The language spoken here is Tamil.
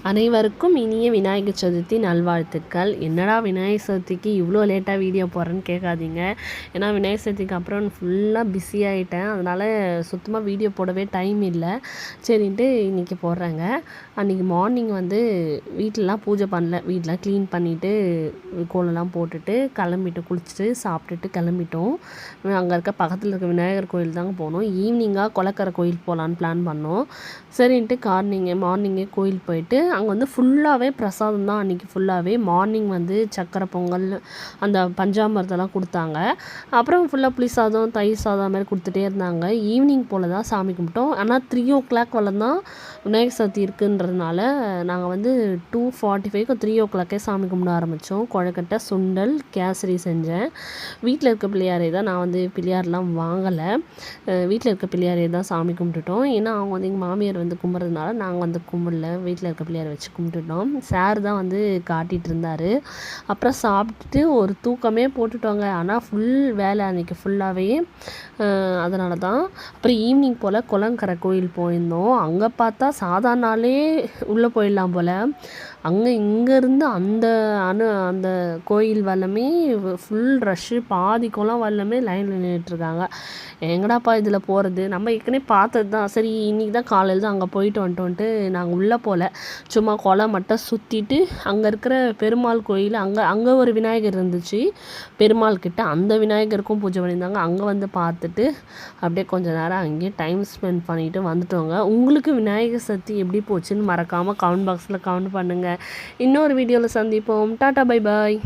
அனைவருக்கும் இனிய விநாயகர் சதுர்த்தி நல்வாழ்த்துக்கள். என்னடா விநாயகர் சதுர்த்திக்கு இவ்வளோ லேட்டாக வீடியோ போடுறேன்னு கேட்காதீங்க. ஏன்னா விநாயகர் சதுர்த்திக்கு அப்புறம் ஃபுல்லாக பிஸி ஆகிட்டேன். அதனால் சுத்தமாக வீடியோ போடவே டைம் இல்லை. சரின்ட்டு இன்றைக்கி போடுறேங்க. அன்றைக்கி மார்னிங் வீட்டிலலாம் பூஜை பண்ணல. வீட்டெலாம் க்ளீன் பண்ணிவிட்டு கோலம்லாம் போட்டுட்டு கிளம்பிட்டு குளிச்சுட்டு சாப்பிட்டுட்டு கிளம்பிட்டோம். அங்கே இருக்க பக்கத்தில் இருக்க விநாயகர் கோயில் தாங்க போனோம். ஈவினிங்காக கொளக்கரை கோயில் போகலான்னு பிளான் பண்ணோம். சரின்ட்டு மார்னிங்கே கோயில் போயிட்டு அங்கே ஃபுல்லாகவே பிரசாதம் தான். அன்றைக்கி ஃபுல்லாகவே மார்னிங் சக்கரை பொங்கல் அந்த பஞ்சாமிர்தம்லாம் கொடுத்தாங்க. அப்புறம் ஃபுல்லாக புளி சாதம் தயிர் சாதம் மாதிரி கொடுத்துட்டே இருந்தாங்க. ஈவினிங் போல் தான் சாமி கும்பிட்டோம். ஆனால் 3 o'clock தான் விநாயகர் சதுர்த்தி இருக்குன்றதுனால நாங்கள் 2:45 3 o'clock சாமி கும்பிட ஆரம்பித்தோம். கொழுக்கட்டை சுண்டல் கேசரி செஞ்சேன். வீட்டில் இருக்க பிள்ளையாரே தான். நான் பிள்ளையார்லாம் வாங்கலை. வீட்டில் இருக்க பிள்ளையாரே தான் சாமி கும்பிட்டுட்டோம். ஏன்னா அவங்க எங்கள் மாமியார் கும்பிட்றதுனால நாங்கள் கும்பிடல. வீட்டில் இருக்க பிள்ளையாரை வச்சு கும்பிட்டுட்டோம். சார் தான் காட்டிகிட்டு இருந்தார். அப்புறம் சாப்பிட்டுட்டு ஒரு தூக்கமே போட்டுட்டோங்க. ஆனால் ஃபுல் வேலை அன்றைக்கி ஃபுல்லாகவே. அதனால தான் அப்புறம் ஈவினிங் போல் குளங்கரை கோயில் போயிருந்தோம். அங்கே பார்த்தா சாதாரண நாளே உள்ளே போயிடலாம் போல். இங்கேருந்து அந்த கோயில் வரலுமே ஃபுல் ரஷ்ஷு. பாதி குளம் வரலுமே லைனில் நின்றுட்டுருக்காங்க. எங்கடாப்பா இதில் போகிறது, நம்ம ஏற்கனவே பார்த்தது தான். சரி இன்றைக்கி தான் காலையில் தான் அங்கே போயிட்டு வந்துட்டோன்ட்டு நாங்கள் உள்ளே போகல. சும்மா குளம் மட்டும் சுற்றிட்டு அங்கே இருக்கிற பெருமாள் கோயில் அங்கே ஒரு விநாயகர் இருந்துச்சு பெருமாள் கிட்ட. அந்த விநாயகருக்கும் பூஜை பண்ணியிருந்தாங்க. அங்கே பார்த்துட்டு அப்படியே கொஞ்சம் நேரம் அங்கேயே டைம் ஸ்பெண்ட் பண்ணிவிட்டு வந்துட்டோங்க. உங்களுக்கு விநாயகர் சதுர்த்தி எப்படி போச்சுன்னு மறக்காமல் கமெண்ட் பாக்ஸில் கமெண்ட் பண்ணுங்கள். இன்னொரு வீடியோவில் சந்திப்போம். Tata bye bye.